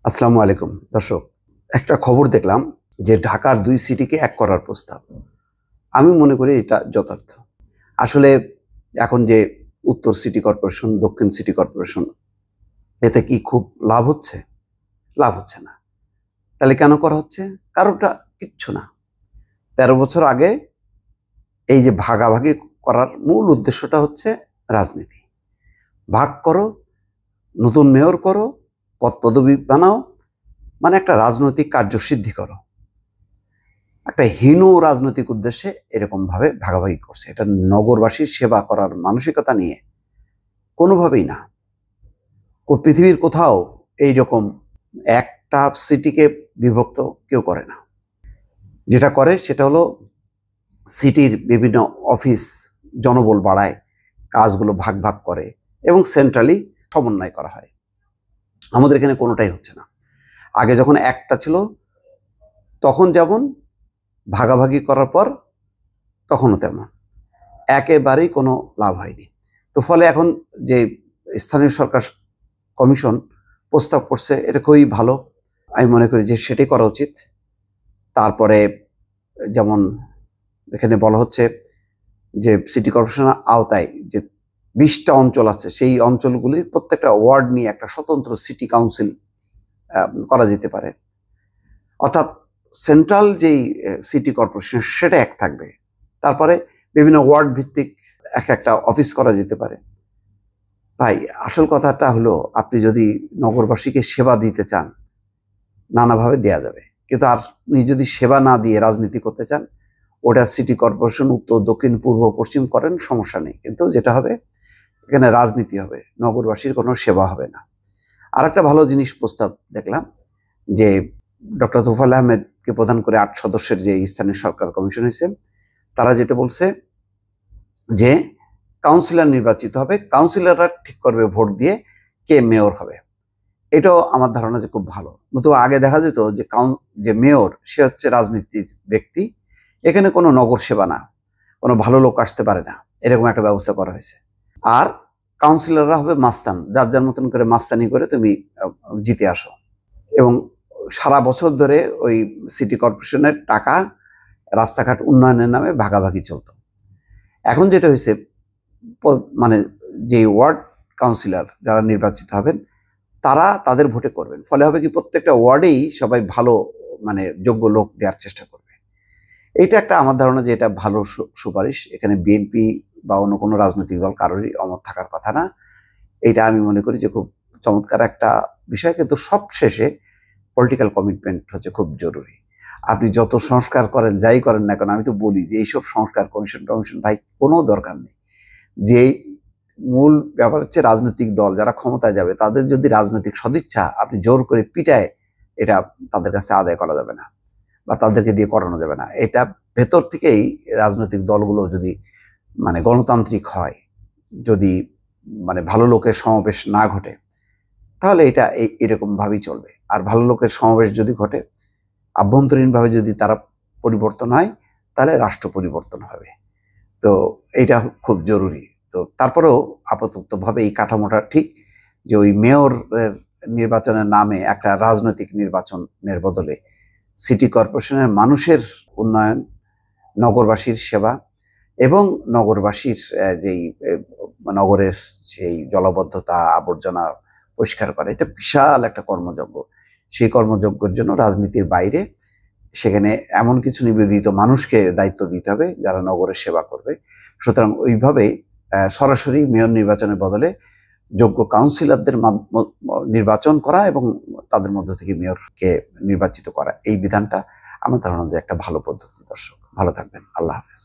আসসালামু আলাইকুম দর্শক, একটা খবর দেখলাম যে ঢাকার ২ সিটিকে এক করার প্রস্তাব। আমি মনে করি এটা যথার্থ। আসলে এখন যে উত্তর সিটি কর্পোরেশন, দক্ষিণ সিটি কর্পোরেশন, এতে কি খুব লাভ হচ্ছে? লাভ হচ্ছে না। তাহলে কেন করা হচ্ছে? কারণটা কিচ্ছু না। ১৩ বছর আগে এই যে ভাগাভাগি করার মূল উদ্দেশ্যটা হচ্ছে রাজনীতি। ভাগ করো, নতুন মেয়র করো, পদ-পদবি বানাও, মানে একটা রাজনৈতিক কার্যসিদ্ধি করো। একটা হীন রাজনৈতিক উদ্দেশ্যে এরকমভাবে ভাগাভাগি করছে। এটা নগরবাসীর সেবা করার মানসিকতা নিয়ে কোনোভাবেই না। পৃথিবীর কোথাও এইরকম একটা সিটিকে বিভক্ত কেউ করে না। যেটা করে সেটা হলো সিটির বিভিন্ন অফিস জনবল বাড়ায়, কাজগুলো ভাগ ভাগ করে এবং সেন্ট্রালি সমন্বয় করা হয়। আমাদের এখানে কোনোটাই হচ্ছে না। আগে যখন একটা ছিল তখন যেমন, ভাগাভাগি করার পর তখনও তেমন। একেবারেই কোনো লাভ হয়নি। তো ফলে এখন যে স্থানীয় সরকার কমিশন প্রস্তাব করছে, এটা খুবই ভালো। আমি মনে করি যে সেটাই করা উচিত। তারপরে যেমন এখানে বলা হচ্ছে যে সিটি কর্পোরেশনের আওতায় যে ২০টা অঞ্চল আছে, সেই অঞ্চলগুলির প্রত্যেকটা ওয়ার্ড নিয়ে একটা স্বতন্ত্র সিটি কাউন্সিল করা যেতে পারে। অর্থাৎ সেন্ট্রাল যেই সিটি কর্পোরেশন সেটা এক থাকবে। তারপরে বিভিন্ন ওয়ার্ড ভিত্তিক একটা অফিস করা যেতে পারে। ভাই, আসল কথাটা হলো, আপনি যদি নগরবাসীকে সেবা দিতে চান, নানাভাবে দেয়া যাবে। কিন্তু আপনি যদি সেবা না দিয়ে রাজনীতি করতে চান, ওটা সিটি কর্পোরেশন উত্তর, দক্ষিণ, পূর্ব, পশ্চিম করেন, সমস্যা নেই। কিন্তু যেটা হবে, এখানে রাজনীতি হবে, নগরবাসীর কোনো সেবা হবে না। আর একটা ভালো জিনিস প্রস্তাব দেখলাম যে ডক্টর তোফায়েল আহমেদকে প্রধান করে ৮ সদস্যের যে স্থানীয় সরকার কমিশন হয়েছে, তারা যেটা বলছে যে কাউন্সিলর নির্বাচিত হবে, কাউন্সিলররা ঠিক করবে ভোট দিয়ে কে মেয়র হবে। এটাও আমার ধারণা যে খুব ভালো। নতুবা আগে দেখা যেত যে মেয়র সে হচ্ছে রাজনীতির ব্যক্তি, এখানে কোনো নগর সেবা না, কোনো ভালো লোক আসতে পারে না, এরকম একটা ব্যবস্থা করা হয়েছে। আর কাউন্সিলররা হবে মাস্তান, যার যার মতন করে মাস্তানি করে তুমি জিতে আসো। এবং সারা বছর ধরে ওই সিটি কর্পোরেশনের টাকা রাস্তাঘাট উন্নয়নের নামে ভাগাভাগি চলত। এখন যেটা হয়েছে, মানে যে ওয়ার্ড কাউন্সিলর যারা নির্বাচিত হবেন, তারা তাদের ভোটে করবেন। ফলে হবে কি, প্রত্যেকটা ওয়ার্ডেই সবাই ভালো, মানে যোগ্য লোক দেওয়ার চেষ্টা করবে। এইটা একটা আমার ধারণা যে এটা ভালো সুপারিশ। এখানে বিএনপি বা অন্য কোনো রাজনৈতিক দল কারোরই অমত থাকার কথা না। এইটা আমি মনে করি যে খুব চমৎকার একটা বিষয়। কিন্তু সবশেষে পলিটিক্যাল কমিটমেন্ট হচ্ছে খুব জরুরি। আপনি যত সংস্কার করেন, যাই করেন না কেন, আমি তো বলি যে এইসব সংস্কার কমিশন ভাই কোনো দরকার নেই। যে মূল ব্যাপার হচ্ছে রাজনৈতিক দল যারা ক্ষমতায় যাবে, তাদের যদি রাজনৈতিক সদিচ্ছা আপনি জোর করে পিটায়, এটা তাদের কাছ থেকে আদায় করা যাবে না বা তাদেরকে দিয়ে করানো যাবে না। এটা ভেতর থেকেই রাজনৈতিক দলগুলো যদি মানে গণতান্ত্রিক হয়, যদি মানে ভালো লোকের সমাবেশ না ঘটে, তাহলে এটা এরকম ভাবেই চলবে। আর ভালো লোকের সমাবেশ যদি ঘটে, আভ্যন্তরীণভাবে যদি তারা পরিবর্তন হয়, তাহলে রাষ্ট্র পরিবর্তন হবে। তো এইটা খুব জরুরি। তো তারপরেও আপাততভাবে এই কাঠামোটা ঠিক, যে ওই মেয়রের নির্বাচনের নামে একটা রাজনৈতিক নির্বাচনের বদলে সিটি কর্পোরেশনের মানুষের উন্নয়ন, নগরবাসীর সেবা এবং নগরবাসীর যেই নগরের সেই জলাবদ্ধতা, আবর্জনা পরিষ্কার করা, এটা বিশাল একটা কর্মযজ্ঞ। সেই কর্মযজ্ঞের জন্য রাজনীতির বাইরে সেখানে এমন কিছু নিবেদিত মানুষকে দায়িত্ব দিতে হবে যারা নগরের সেবা করবে। সুতরাং ওইভাবে সরাসরি মেয়র নির্বাচনের বদলে যোগ্য কাউন্সিলরদের নির্বাচন করা এবং তাদের মধ্য থেকে মেয়রকে নির্বাচিত করা, এই বিধানটা আমার ধারণা যে একটা ভালো পদ্ধতি। দর্শক, ভালো থাকবেন। আল্লাহ হাফেজ।